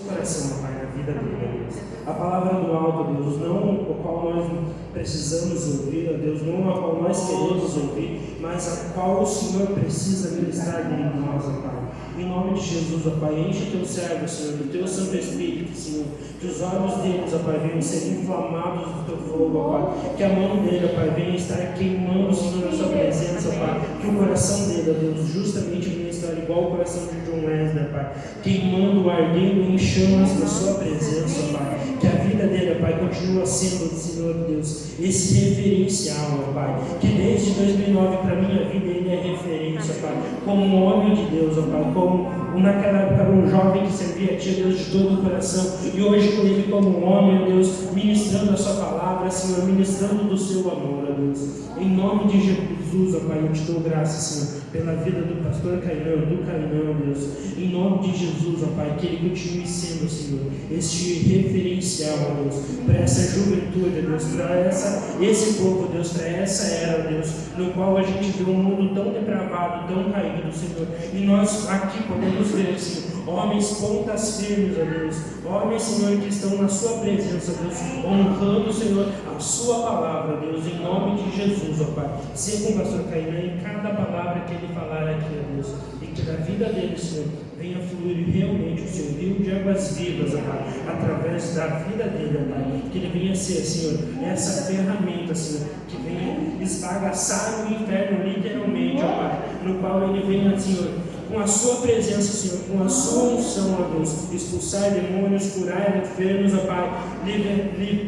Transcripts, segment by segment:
coração, Pai, na vida dele, Deus. A palavra do alto, Deus, não o qual nós precisamos ouvir, ó Deus, não a qual nós queremos ouvir, mas a qual o Senhor precisa ministrar dentro de nós, ó Pai. Em nome de Jesus, ó Pai, enche teu servo, Senhor, do teu Santo Espírito, Senhor, que os olhos deles, ó Pai, venham ser inflamados do teu fogo, ó Pai, que a mão dele, ó Pai, venha estar queimando, Senhor, na sua presença, ó Pai, que o coração dele, ó Deus, justamente venha estar igual o coração de John Wesley, Pai, queimando, ardendo em chamas na sua presença, ó Pai, que a vida dele, ó Pai, continua sendo, Senhor Deus, esse referencial, ó Pai, que desde 2009 para a minha vida ele é referência, ó Pai, como um homem de Deus, ó Pai, como naquela época era um jovem que servia a Ti, Deus, de todo o coração, e hoje com ele como um homem, ó Deus, ministrando a Sua palavra, Senhor, ministrando do Seu amor, ó Deus, em nome de Jesus, ó Pai, eu Te dou graça, Senhor, pela vida do pastor Cainão, do Cainão, ó Deus, em nome de Jesus, ó Pai, que ele continue sendo, Senhor, este referencial, ó Deus, para essa juventude, ó Deus, para esse povo, ó Deus, para essa era, ó Deus, no qual a gente vê um mundo tão depravado, tão caído, Senhor, e nós aqui podemos ver, Senhor, homens pontas firmes, ó Deus, homens, Senhor, que estão na Sua presença, ó Deus, honrando, Senhor, a Sua palavra, ó Deus, em nome de Jesus, ó Pai, ser com o pastor Cainã em cada palavra que ele falar aqui, ó Deus, e que da vida dele, Senhor, venha fluir realmente o Seu rio de águas vivas, ó Pai, através da vida dele, ó Pai, que ele venha ser, Senhor, essa ferramenta, Senhor, que venha esbagaçar o inferno literalmente, ó Pai, no qual ele venha, Senhor, com a Sua presença, Senhor, com a Sua unção, ó Deus, expulsar demônios, curar enfermos, ó Pai,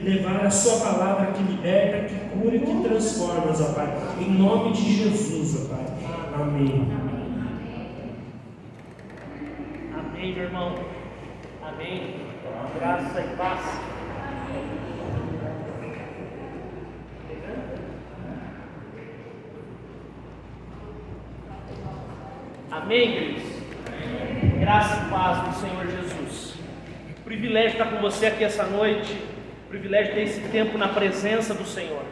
levar a Sua palavra que liberta, que cura e que transforma, ó Pai, em nome de Jesus, ó Pai, amém. Amém, meu irmão, amém, graça e paz. Amém, queridos? Graça e paz do Senhor Jesus. Privilégio estar com você aqui essa noite, privilégio ter esse tempo na presença do Senhor.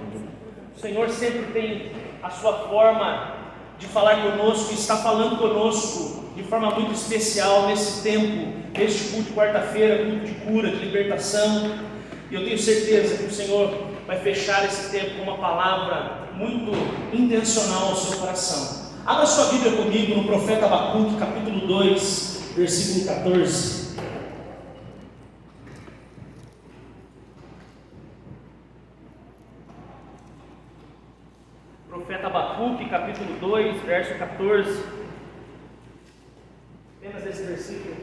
O Senhor sempre tem a sua forma de falar conosco, e está falando conosco de forma muito especial nesse tempo, neste culto de quarta-feira, culto de cura, de libertação. E eu tenho certeza que o Senhor vai fechar esse tempo com uma palavra muito intencional ao seu coração. Abra sua Bíblia comigo no profeta Abacuque, capítulo 2, versículo 14. Profeta Abacuque, capítulo 2, verso 14. Apenas esse versículo.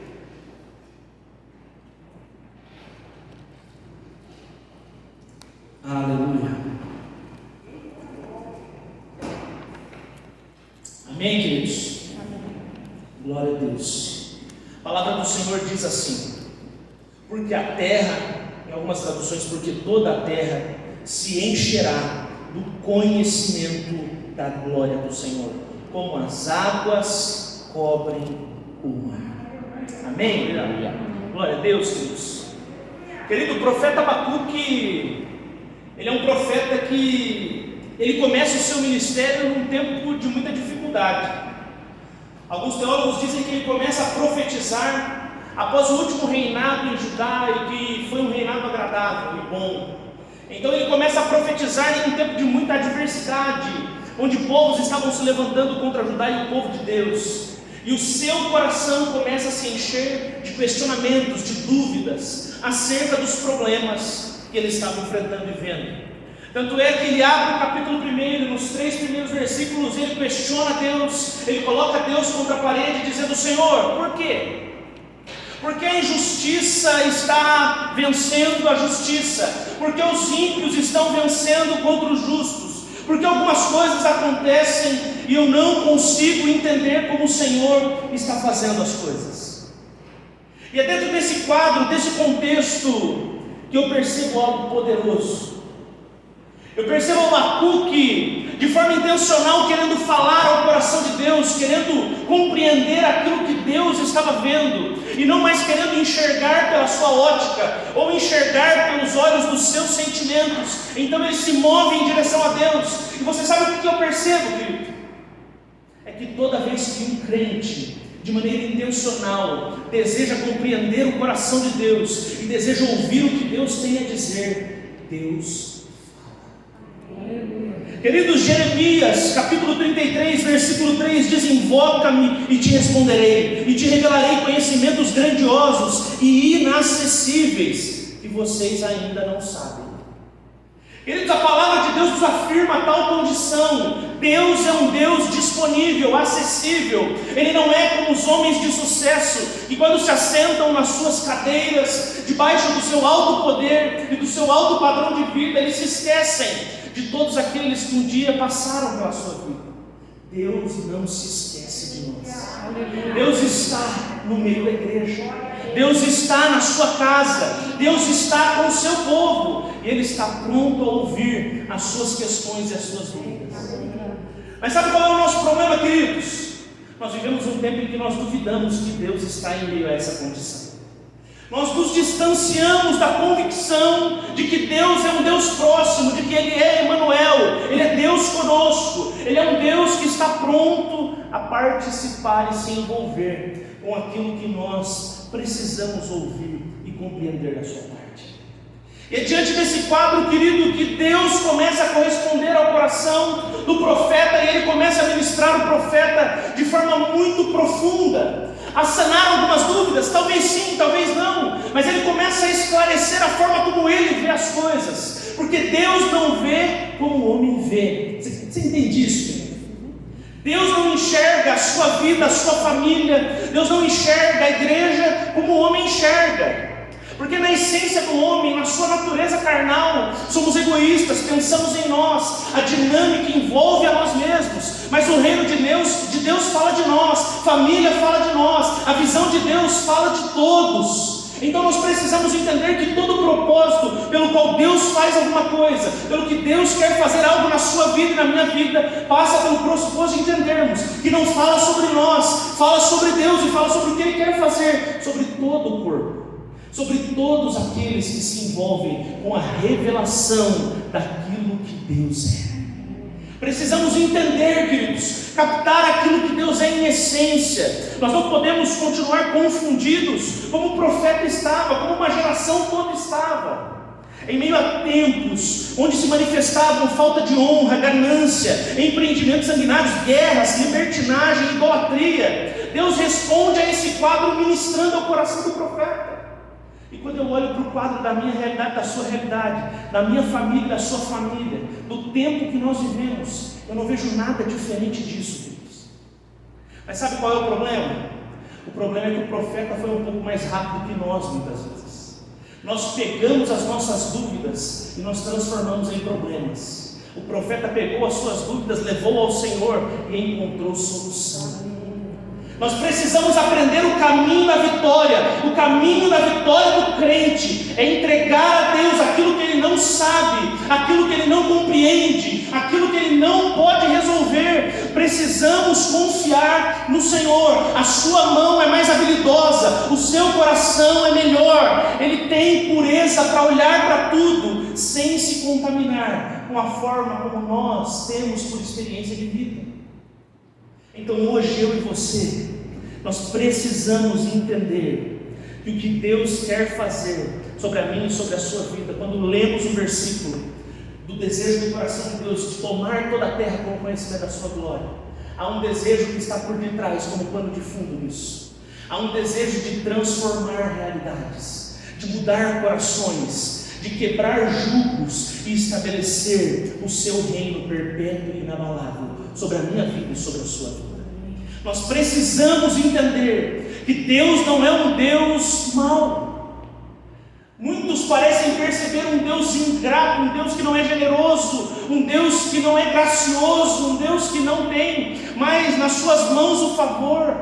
Aleluia. Amém, queridos? Glória a Deus. A palavra do Senhor diz assim: porque a terra, em algumas traduções, porque toda a terra se encherá do conhecimento da glória do Senhor, como as águas cobrem o mar. Amém? Glória a Deus, queridos. Querido, o profeta Abacuque, ele é um profeta que ele começa o seu ministério num tempo de muita dificuldade. Alguns teólogos dizem que ele começa a profetizar após o último reinado em Judá, e que foi um reinado agradável e bom. Então ele começa a profetizar em um tempo de muita adversidade, onde povos estavam se levantando contra Judá e o povo de Deus, e o seu coração começa a se encher de questionamentos, de dúvidas acerca dos problemas que ele estava enfrentando e vendo. Tanto é que ele abre o capítulo 1, nos 3 primeiros versículos, ele questiona Deus, ele coloca Deus contra a parede, dizendo: Senhor, por quê? Porque a injustiça está vencendo a justiça, porque os ímpios estão vencendo contra os justos, porque algumas coisas acontecem e eu não consigo entender como o Senhor está fazendo as coisas. E é dentro desse quadro, desse contexto, que eu percebo algo poderoso. Eu percebo Abacuque de forma intencional querendo falar ao coração de Deus, querendo compreender aquilo que Deus estava vendo, e não mais querendo enxergar pela sua ótica, ou enxergar pelos olhos dos seus sentimentos. Então ele se move em direção a Deus. E você sabe o que eu percebo, querido? É que toda vez que um crente de maneira intencional, deseja compreender o coração de Deus e deseja ouvir o que Deus tem a dizer, Deus fala. Queridos, Jeremias capítulo 33, versículo 3 diz: invoca-me e te responderei, e te revelarei conhecimentos grandiosos e inacessíveis que vocês ainda não sabem. Queridos, a palavra de Deus nos afirma tal condição. Deus é um Deus disponível, acessível. Ele não é como os homens de sucesso, que quando se assentam nas suas cadeiras, debaixo do seu alto poder e do seu alto padrão de vida, eles se esquecem de todos aqueles que um dia passaram pela sua vida. Deus não se esquece de nós. Deus está no meio da igreja. Deus está na sua casa. Deus está com o seu povo. E Ele está pronto a ouvir as suas questões e as suas dúvidas. Mas sabe qual é o nosso problema, queridos? Nós vivemos um tempo em que nós duvidamos que Deus está em meio a essa condição. Nós nos distanciamos da convicção de que Deus é um Deus próximo, de que Ele é Emmanuel, Ele é Deus conosco, Ele é um Deus que está pronto a participar e se envolver com aquilo que nós precisamos ouvir e compreender da sua parte. E é diante desse quadro, querido, que Deus começa a corresponder ao coração do profeta, e ele começa a ministrar o profeta de forma muito profunda, a sanar algumas dúvidas, talvez sim, talvez não, mas ele começa a esclarecer a forma como ele vê as coisas, porque Deus não vê como o homem vê. Você entende isso, querido? Deus não enxerga a sua vida, a sua família, Deus não enxerga a igreja como o homem enxerga. Porque na essência do homem, na sua natureza carnal, somos egoístas, pensamos em nós, a dinâmica envolve a nós mesmos, mas o reino de Deus fala de nós, família fala de nós, a visão de Deus fala de todos. Então nós precisamos entender que todo o propósito pelo qual Deus faz alguma coisa, pelo que Deus quer fazer algo na sua vida e na minha vida, passa pelo pressuposto de entendermos que não fala sobre nós, fala sobre Deus e fala sobre o que Ele quer fazer, sobre todo o corpo, sobre todos aqueles que se envolvem com a revelação daquilo que Deus é. Precisamos entender, queridos, captar aquilo que Deus é em essência. Nós não podemos continuar confundidos como o profeta estava, como uma geração toda estava. Em meio a tempos onde se manifestavam falta de honra, ganância, empreendimentos sanguinários, guerras, libertinagem, idolatria, Deus responde a esse quadro ministrando ao coração do profeta. E quando eu olho para o quadro da minha realidade, da sua realidade, da minha família, da sua família, do tempo que nós vivemos, eu não vejo nada diferente disso, queridos. Mas sabe qual é o problema? O problema é que o profeta foi um pouco mais rápido que nós, muitas vezes. Nós pegamos as nossas dúvidas e nós transformamos em problemas. O profeta pegou as suas dúvidas, levou ao Senhor e encontrou solução. Nós precisamos aprender o caminho da vitória. O caminho da vitória do crente é entregar a Deus aquilo que Ele não sabe, aquilo que Ele não compreende, aquilo que Ele não pode resolver. Precisamos confiar no Senhor. A sua mão é mais habilidosa, o seu coração é melhor. Ele tem pureza para olhar para tudo sem se contaminar com a forma como nós temos por experiência de vida. Então hoje eu e você, nós precisamos entender que o que Deus quer fazer sobre a minha e sobre a sua vida, quando lemos o versículo do desejo do coração de Deus de tomar toda a terra com o conhecimento da sua glória, há um desejo que está por detrás como pano de fundo nisso. Há um desejo de transformar realidades, de mudar corações, de quebrar jugos e estabelecer o seu reino perpétuo e inabalável sobre a minha vida e sobre a sua vida. Nós precisamos entender que Deus não é um Deus mau. Muitos parecem perceber um Deus ingrato, um Deus que não é generoso, um Deus que não é gracioso, um Deus que não tem mais nas suas mãos o favor.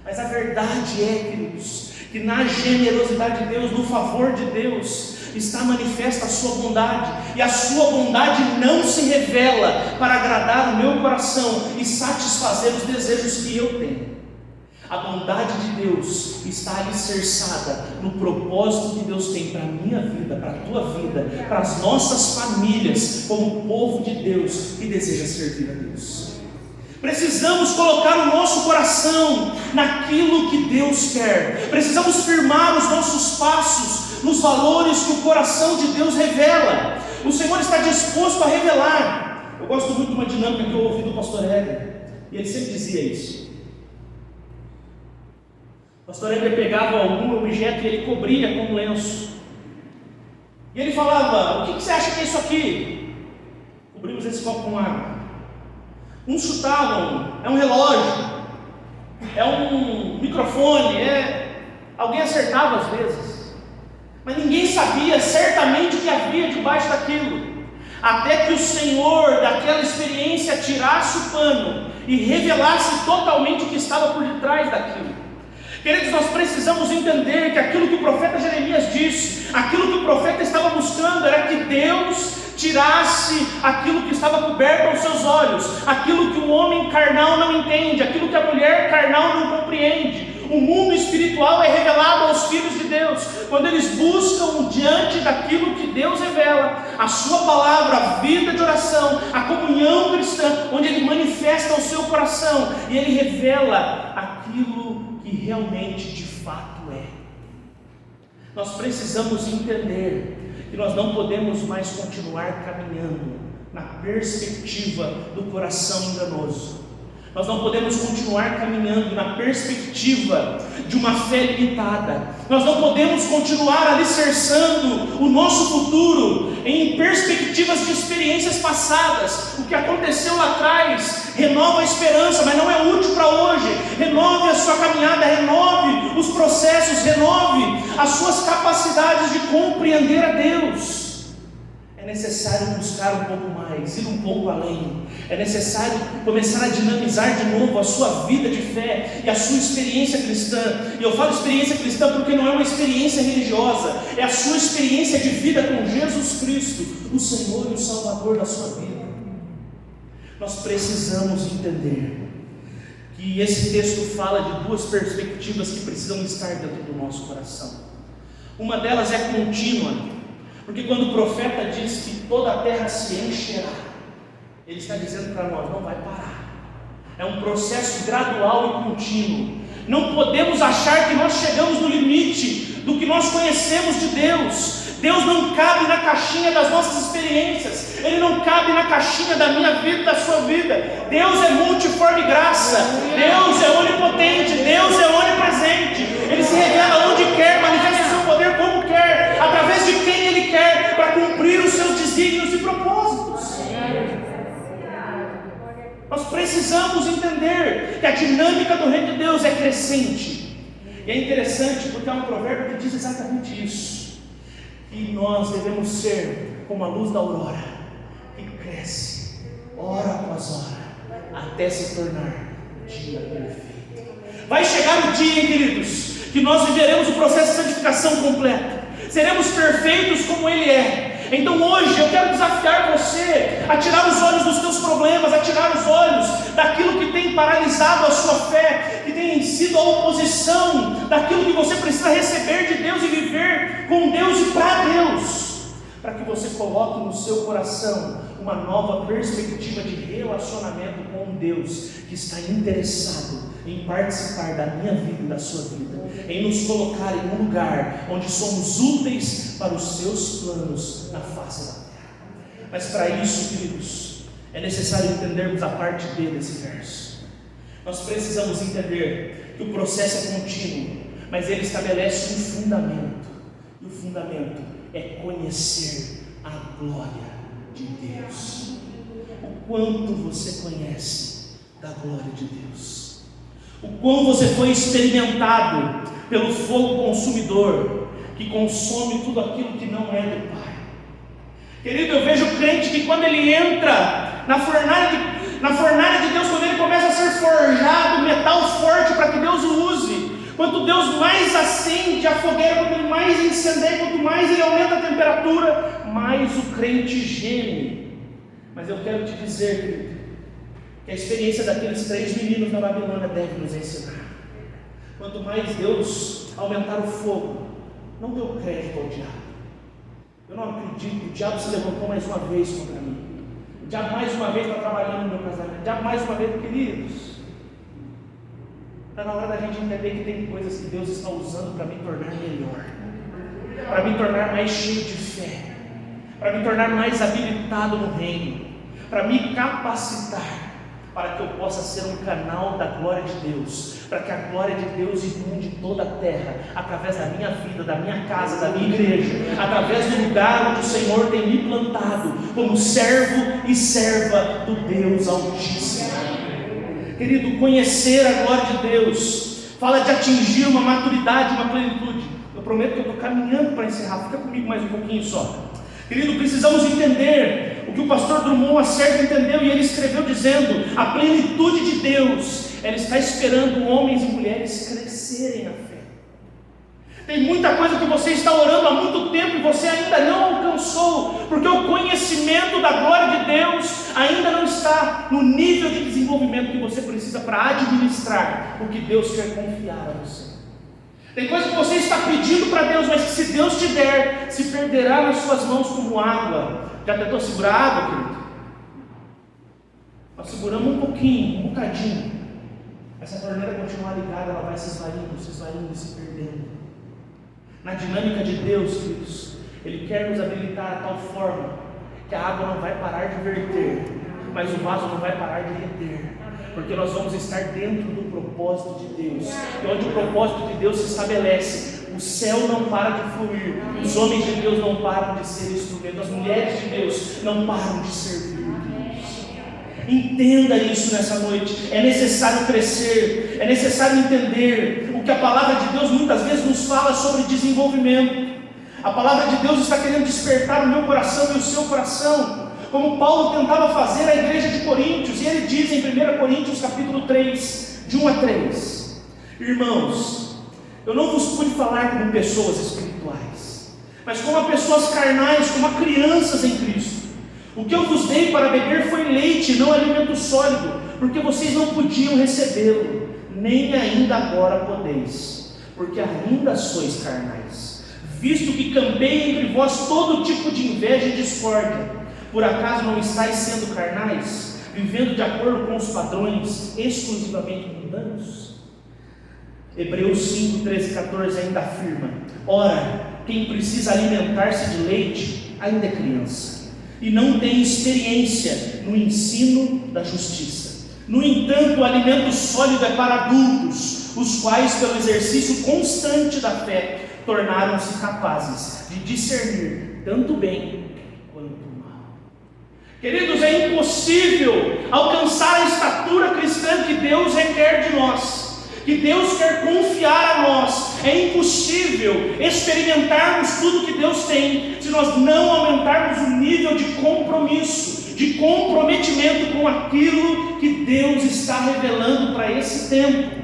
Mas a verdade é, queridos, que na generosidade de Deus, no favor de Deus, está manifesta a sua bondade, e a sua bondade não se revela para agradar o meu coração e satisfazer os desejos que eu tenho. A bondade de Deus está alicerçada no propósito que Deus tem para a minha vida, para a tua vida, para as nossas famílias, como povo de Deus que deseja servir a Deus. Precisamos colocar o nosso coração naquilo que Deus quer. Precisamos firmar os nossos passos nos valores que o coração de Deus revela. O Senhor está disposto a revelar. Eu gosto muito de uma dinâmica que eu ouvi do pastor Éder, e ele sempre dizia isso. O pastor Éder pegava algum objeto e ele cobria com um lenço. E ele falava: o que você acha que é isso aqui? Cobrimos esse copo com água. Uns chutavam: é um relógio, é um microfone, alguém acertava às vezes, mas ninguém sabia certamente o que havia debaixo daquilo, até que o Senhor daquela experiência tirasse o pano e revelasse totalmente o que estava por detrás daquilo. Queridos, nós precisamos entender que aquilo que o profeta Jeremias disse, aquilo que o profeta estava buscando era que Deus tirasse aquilo que estava coberto aos seus olhos, aquilo que o homem carnal não entende, aquilo que a mulher carnal não compreende. O mundo espiritual é revelado aos filhos de Deus quando eles buscam diante daquilo que Deus revela, a sua palavra, a vida de oração, a comunhão cristã, onde Ele manifesta o seu coração e Ele revela aquilo que realmente de fato é. Nós precisamos entender que nós não podemos mais continuar caminhando na perspectiva do coração enganoso. Nós não podemos continuar caminhando na perspectiva de uma fé limitada. Nós não podemos continuar alicerçando o nosso futuro em perspectivas de experiências passadas. O que aconteceu lá atrás renova a esperança, mas não é útil para hoje. Renove a sua caminhada, renove os processos, renove as suas capacidades de compreender a Deus. É necessário buscar um pouco mais, ir um pouco além. É necessário começar a dinamizar de novo a sua vida de fé e a sua experiência cristã. E eu falo experiência cristã porque não é uma experiência religiosa, é a sua experiência de vida com Jesus Cristo, o Senhor e o Salvador da sua vida. Nós precisamos entender que esse texto fala de duas perspectivas que precisam estar dentro do nosso coração. Uma delas é contínua, porque quando o profeta diz que toda a terra se encherá, ele está dizendo para nós: não vai parar. É um processo gradual e contínuo. Não podemos achar que nós chegamos no limite do que nós conhecemos de Deus. Deus não cabe na caixinha das nossas experiências. Ele não cabe na caixinha da minha vida, da sua vida. Deus é multiforme graça. Deus é onipotente. Deus é onipresente. Ele se revela onde quer, manifesta o seu poder como quer, através de quem Ele quer, para cumprir os seus desígnios e propósitos. Nós precisamos entender que a dinâmica do reino de Deus é crescente. E é interessante porque há um provérbio que diz exatamente isso, que nós devemos ser como a luz da aurora, que cresce hora após hora, até se tornar dia perfeito. Vai chegar o dia, queridos, que nós viveremos o processo de santificação completo, seremos perfeitos como Ele é. Então hoje eu quero desafiar você a tirar os olhos dos teus problemas, a tirar os olhos daquilo que tem paralisado a sua fé, que tem sido a oposição daquilo que você precisa receber de Deus e viver com Deus e para Deus, para que você coloque no seu coração uma nova perspectiva de relacionamento com Deus, que está interessado em participar da minha vida e da sua vida, em nos colocar em um lugar onde somos úteis para os seus planos na face da terra. Mas para isso, queridos, é necessário entendermos a parte B desse verso. Nós precisamos entender que o processo é contínuo, mas ele estabelece um fundamento, e o fundamento é conhecer a glória de Deus. O quanto você conhece da glória de Deus, o quão você foi experimentado pelo fogo consumidor, que consome tudo aquilo que não é do Pai. Querido, eu vejo o crente que quando ele entra na fornalha de Deus, quando ele começa a ser forjado, metal forte para que Deus o use, quanto Deus mais acende a fogueira, quanto ele mais incendeia, quanto mais ele aumenta a temperatura, mais o crente geme. Mas eu quero te dizer, querido, que a experiência daqueles 3 meninos na Babilônia deve nos ensinar. Quanto mais Deus aumentar o fogo, não deu crédito ao diabo. Eu não acredito que o diabo se levantou mais uma vez contra mim. O O diabo mais uma vez está trabalhando no meu casamento. O diabo mais uma vez, queridos. Está na hora da gente entender que tem coisas que Deus está usando para me tornar melhor, para me tornar mais cheio de fé, para me tornar mais habilitado no reino, para me capacitar, para que eu possa ser um canal da glória de Deus, para que a glória de Deus inunde toda a terra, através da minha vida, da minha casa, da minha igreja, através do lugar onde o Senhor tem me plantado, como servo e serva do Deus Altíssimo. Querido, conhecer a glória de Deus fala de atingir uma maturidade, uma plenitude. Eu prometo que eu estou caminhando para encerrar, fica comigo mais um pouquinho só. Querido, precisamos entender o que o pastor Drummond Acerto entendeu, e ele escreveu dizendo: a plenitude de Deus, ela está esperando homens e mulheres crescerem na fé. Tem muita coisa que você está orando há muito tempo e você ainda não alcançou, porque o conhecimento da glória de Deus ainda não está no nível de desenvolvimento que você precisa para administrar o que Deus quer confiar a você. Tem coisa que você está pedindo para Deus, mas que se Deus te der, se perderá nas suas mãos como água. Já tentou segurar água, querido? Nós seguramos um pouquinho, um bocadinho. Essa torneira continuar ligada, ela vai se esvaindo e se perdendo. Na dinâmica de Deus, queridos, Ele quer nos habilitar de tal forma que a água não vai parar de verter, mas o vaso não vai parar de reter, porque nós vamos estar dentro do propósito de Deus, e onde o propósito de Deus se estabelece, o céu não para de fluir, os homens de Deus não param de ser instrumentos, as mulheres de Deus não param de servir. Entenda isso nessa noite. É necessário crescer, é necessário entender o que a palavra de Deus muitas vezes nos fala sobre desenvolvimento. A palavra de Deus está querendo despertar o meu coração e o seu coração, como Paulo tentava fazer à igreja de Coríntios, e ele diz em 1 Coríntios capítulo 3, de 1 a 3: irmãos, eu não vos pude falar como pessoas espirituais, mas como a pessoas carnais, como a crianças em Cristo. O que eu vos dei para beber foi leite, não alimento sólido, porque vocês não podiam recebê-lo, nem ainda agora podeis, porque ainda sois carnais, visto que campei entre vós todo tipo de inveja e discórdia. Por acaso não estáis sendo carnais, vivendo de acordo com os padrões exclusivamente mundanos? Hebreus 5, 13 e 14 ainda afirma: ora, quem precisa alimentar-se de leite ainda é criança, e não tem experiência no ensino da justiça. No entanto, o alimento sólido é para adultos, os quais, pelo exercício constante da fé, tornaram-se capazes de discernir tanto bem quanto mal. Queridos, é impossível alcançar a estatura cristã que Deus requer de nós, que Deus quer confiar a nós. É impossível experimentarmos tudo que Deus tem se nós não aumentarmos o nível de compromisso, de comprometimento com aquilo que Deus está revelando para esse tempo.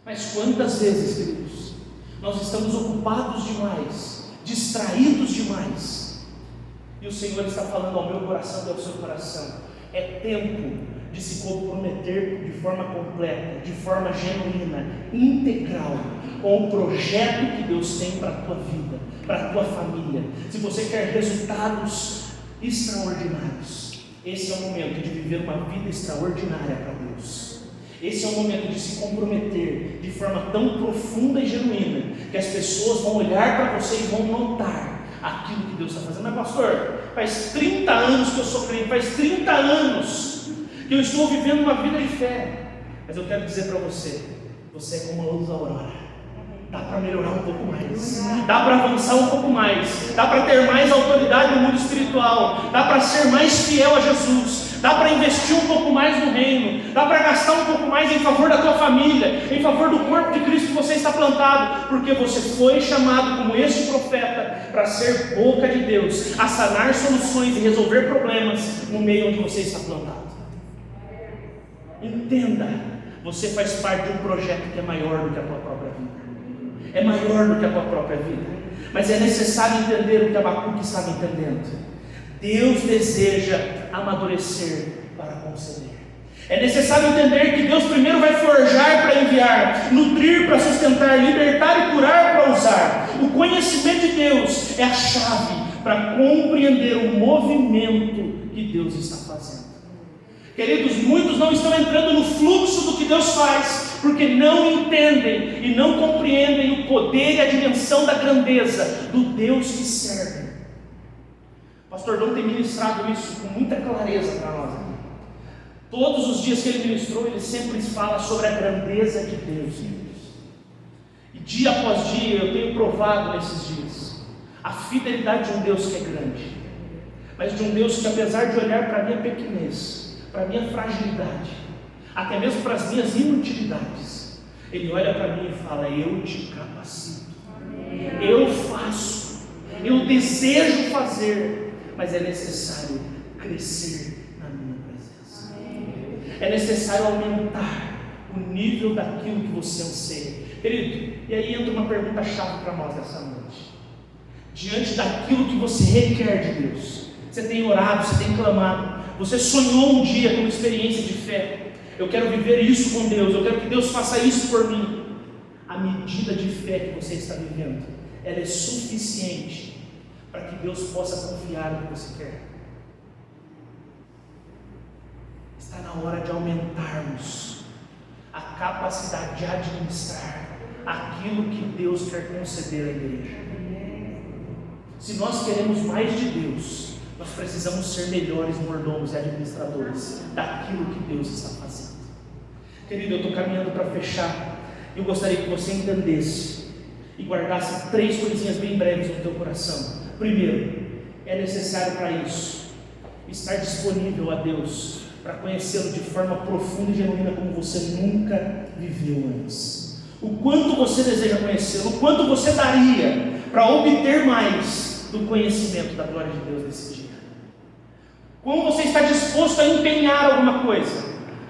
Mas quantas vezes, queridos, nós estamos ocupados demais, distraídos demais, e o Senhor está falando ao meu coração e ao seu coração: é tempo de se comprometer de forma completa, de forma genuína, integral, com o projeto que Deus tem para a tua vida, para a tua família. Se você quer resultados extraordinários, esse é o momento de viver uma vida extraordinária para Deus. Esse é o momento de se comprometer de forma tão profunda e genuína, que as pessoas vão olhar para você e vão notar aquilo que Deus está fazendo. Mas pastor, faz 30 anos que eu sou crente, faz 30 anos que eu estou vivendo uma vida de fé, mas eu quero dizer para você: você é como a luz da aurora. Dá para melhorar um pouco mais, dá para avançar um pouco mais, dá para ter mais autoridade no mundo espiritual, dá para ser mais fiel a Jesus, dá para investir um pouco mais no reino, dá para gastar um pouco mais em favor da tua família, em favor do corpo de Cristo que você está plantado, porque você foi chamado como este profeta para ser boca de Deus, a sanar soluções e resolver problemas no meio onde você está plantado. Entenda, você faz parte de um projeto que é maior do que a tua própria vida. É maior do que a tua própria vida. Mas é necessário entender o que Abacuque estava entendendo. Deus deseja amadurecer para conceder. É necessário entender que Deus primeiro vai forjar para enviar, nutrir para sustentar, libertar e curar para usar. O conhecimento de Deus é a chave para compreender o movimento que Deus está fazendo. Queridos, muitos não estão entrando no fluxo do que Deus faz, porque não entendem e não compreendem o poder e a dimensão da grandeza do Deus que servem. O pastor Dom tem ministrado isso com muita clareza para nós aqui. Todos os dias que ele ministrou, ele sempre fala sobre a grandeza de Deus. E dia após dia eu tenho provado nesses dias a fidelidade de um Deus que é grande, mas de um Deus que, apesar de olhar para a minha pequenez, para a minha fragilidade, até mesmo para as minhas inutilidades, Ele olha para mim e fala: eu te capacito, eu faço, eu desejo fazer, mas é necessário crescer na minha presença, é necessário aumentar o nível daquilo que você anseia. Querido, e aí entra uma pergunta chave para nós essa noite. Diante daquilo que você requer de Deus, você tem orado, você tem clamado, você sonhou um dia com uma experiência de fé: eu quero viver isso com Deus, eu quero que Deus faça isso por mim. A medida de fé que você está vivendo, ela é suficiente para que Deus possa confiar no que você quer? Está na hora de aumentarmos a capacidade de administrar aquilo que Deus quer conceder à igreja. Se nós queremos mais de Deus, nós precisamos ser melhores mordomos e administradores daquilo que Deus está fazendo. Querido, eu estou caminhando para fechar. Eu gostaria que você entendesse e guardasse 3 coisinhas bem breves no teu coração. Primeiro, é necessário para isso estar disponível a Deus, para conhecê-lo de forma profunda e genuína como você nunca viveu antes. O quanto você deseja conhecê-lo, o quanto você daria para obter mais do conhecimento da glória de Deus nesse dia. Como você está disposto a empenhar alguma coisa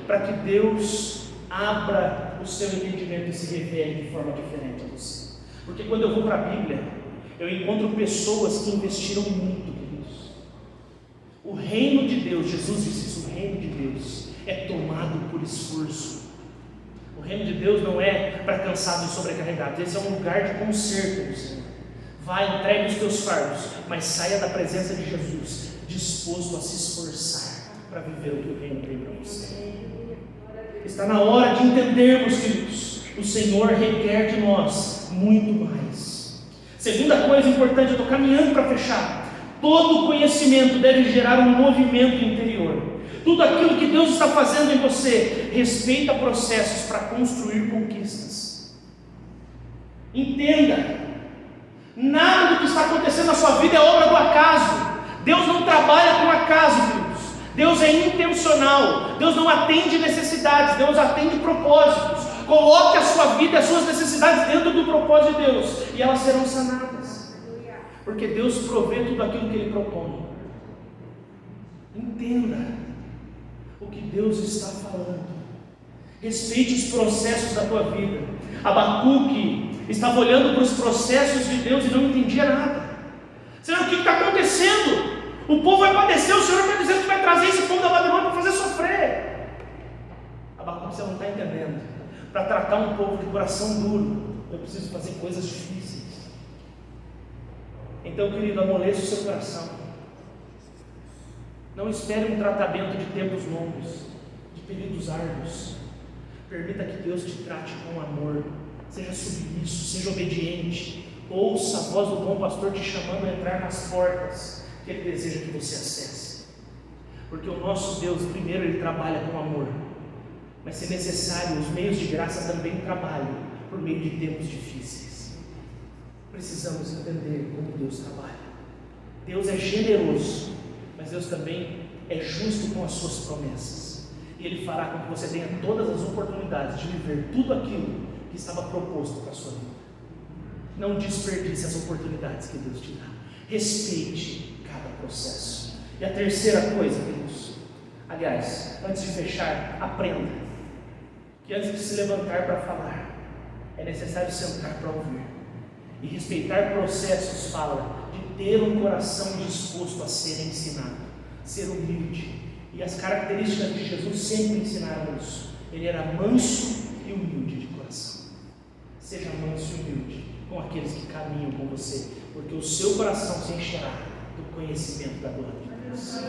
para que Deus abra o seu entendimento e se revele de forma diferente a você. Porque quando eu vou para a Bíblia, eu encontro pessoas que investiram muito, queridos. O reino de Deus, Jesus disse isso, o reino de Deus é tomado por esforço. O reino de Deus não é para cansados e sobrecarregados. Esse é um lugar de conserto, Senhor. Vai, entregue os teus fardos, mas saia da presença de Jesus disposto a se esforçar para viver o que o reino tem para você. Está na hora de entendermos, queridos, o Senhor requer de nós muito mais. Segunda coisa importante, eu estou caminhando para fechar: todo conhecimento deve gerar um movimento interior. Tudo aquilo que Deus está fazendo em você respeita processos para construir conquistas. Entenda, nada do que está acontecendo na sua vida é obra do acaso. Deus não trabalha com acaso, queridos. Deus é intencional. Deus não atende necessidades, Deus atende propósitos. Coloque a sua vida e as suas necessidades dentro do propósito de Deus, e elas serão sanadas, porque Deus provê tudo aquilo que Ele propõe. Entenda o que Deus está falando. Respeite os processos da tua vida. Abacuque estava olhando para os processos de Deus e não entendia nada. Senhor, o que está acontecendo? O povo vai padecer, o Senhor está dizendo que vai trazer esse povo da Babilônia para fazer sofrer. Abacuque, você não está entendendo. Para tratar um povo de coração duro, eu preciso fazer coisas difíceis. Então, querido, amoleça o seu coração. Não espere um tratamento de tempos longos, de períodos árduos. Permita que Deus te trate com amor. Seja submisso, seja obediente. Ouça a voz do bom pastor te chamando a entrar nas portas que Ele deseja que você acesse. Porque o nosso Deus, primeiro, Ele trabalha com amor. Mas, se necessário, os meios de graça também trabalham por meio de tempos difíceis. Precisamos entender como Deus trabalha. Deus é generoso, mas Deus também é justo com as suas promessas. E Ele fará com que você tenha todas as oportunidades de viver tudo aquilo que estava proposto para a sua vida. Não desperdice as oportunidades que Deus te dá. Respeite cada processo. E a terceira coisa, queridos, aliás, antes de fechar, aprenda que antes de se levantar para falar, é necessário sentar para ouvir. E respeitar processos fala de ter um coração disposto a ser ensinado, ser humilde. E as características de Jesus sempre ensinaram isso. Ele era manso e humilde de coração. Seja manso e humilde com aqueles que caminham com você, porque o seu coração se encherá do conhecimento da glória de Deus.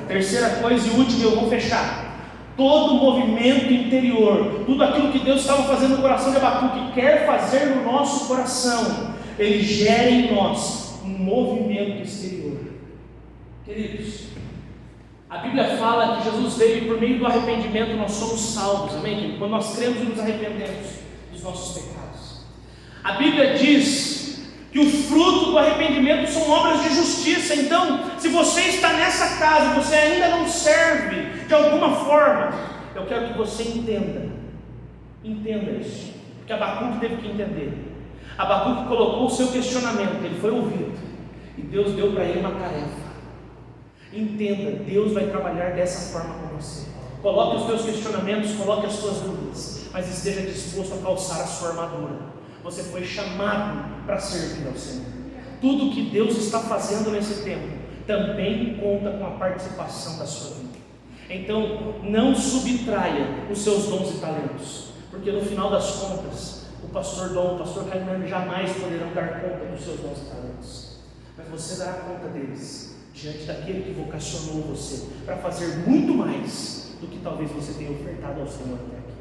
Terceira coisa e última, eu vou fechar. Todo o movimento interior, tudo aquilo que Deus estava fazendo no coração de Abacuque, quer fazer no nosso coração, ele gera em nós um movimento exterior. Queridos, a Bíblia fala que Jesus veio e por meio do arrependimento nós somos salvos, amém? Quando nós cremos e nos arrependemos dos nossos pecados. A Bíblia diz que o fruto do arrependimento são obras de justiça. Então, se você está nessa casa e você ainda não serve de alguma forma, eu quero que você entenda isso, porque Abacuque teve que entender. Abacuque colocou o seu questionamento, ele foi ouvido, e Deus deu para ele uma tarefa. Entenda, Deus vai trabalhar dessa forma com você. Coloque os teus questionamentos, coloque as suas dúvidas, mas esteja disposto a calçar a sua armadura. Você foi chamado para servir ao Senhor. Tudo que Deus está fazendo nesse tempo também conta com a participação da sua vida. Então, não subtraia os seus dons e talentos, porque no final das contas, o pastor Dom, o pastor Caimano jamais poderão dar conta dos seus dons e talentos, mas você dará conta deles diante daquele que vocacionou você para fazer muito mais do que talvez você tenha ofertado ao Senhor até aqui.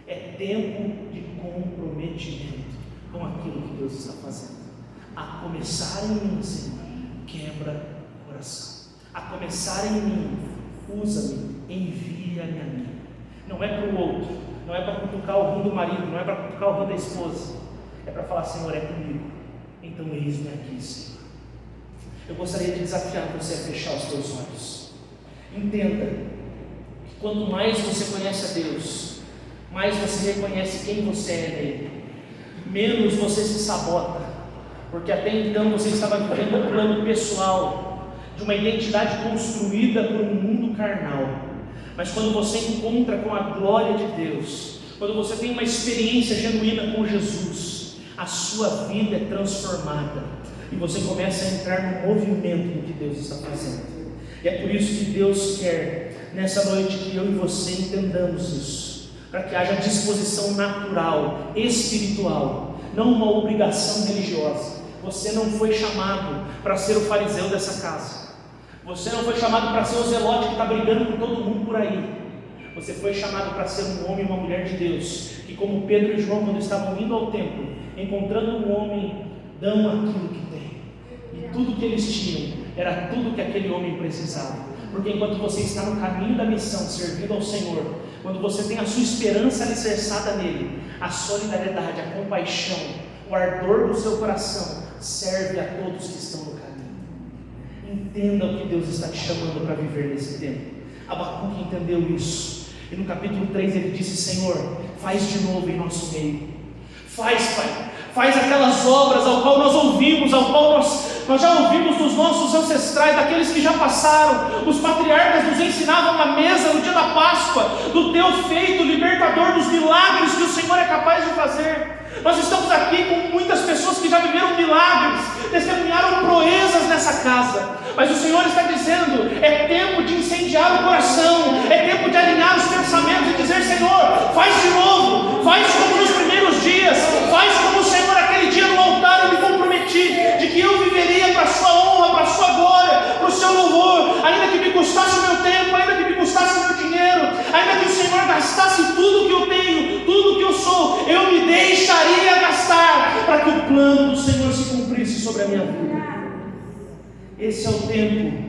É tempo de comprometimento com aquilo que Deus está fazendo. A começar em mim, Senhor, quebra o coração. A começar em mim, usa-me, envia-me a mim. Não é para o outro, não é para cutucar o rim do marido, não é para cutucar o rim da esposa, é para falar: Senhor, é comigo, então eis-me aqui, Senhor. Eu gostaria de desafiar você a fechar os teus olhos. Entenda que quanto mais você conhece a Deus, mais você reconhece quem você é nele, menos você se sabota, porque até então você estava vivendo um plano pessoal, de uma identidade construída por um mundo carnal. Mas quando você encontra com a glória de Deus, quando você tem uma experiência genuína com Jesus, a sua vida é transformada e você começa a entrar no movimento do que Deus está fazendo. E é por isso que Deus quer nessa noite que eu e você entendamos isso, para que haja disposição natural, espiritual, não uma obrigação religiosa. Você não foi chamado para ser o fariseu dessa casa. Você não foi chamado para ser o zelote que está brigando com todo mundo por aí. Você foi chamado para ser um homem e uma mulher de Deus, que como Pedro e João, quando estavam indo ao templo, encontrando um homem, dão aquilo que tem. E tudo que eles tinham era tudo que aquele homem precisava. Porque enquanto você está no caminho da missão, servindo ao Senhor, quando você tem a sua esperança alicerçada nele, a solidariedade, a compaixão, o ardor do seu coração serve a todos que estão no caminho. Entenda o que Deus está te chamando para viver nesse tempo. Abacuque entendeu isso, e no capítulo 3 ele disse: Senhor, faz de novo em nosso meio. Faz, Pai, faz aquelas obras ao qual nós ouvimos, ao qual nós já ouvimos dos nossos ancestrais, daqueles que já passaram. Os patriarcas nos ensinavam na mesa no dia da Páscoa, do teu feito libertador, dos milagres que o Senhor é capaz de fazer. Nós estamos aqui com muitas pessoas que já viveram milagres, testemunharam proezas nessa casa, mas o Senhor está dizendo: é tempo de incendiar o coração, é tempo de alinhar os pensamentos e dizer: Senhor, faz de novo, faz como nos primeiros dias, faz como o Senhor aquele dia no altar eu me comprometi, de que eu viveria para a sua honra, para a sua glória, para o seu louvor, ainda que me custasse o meu tempo, ainda que me custasse o meu dinheiro, ainda que o Senhor gastasse tudo que eu tenho, tudo que eu sou, eu me deixaria gastar, para que o plano do Senhor se cumprisse sobre a minha vida. Esse é o tempo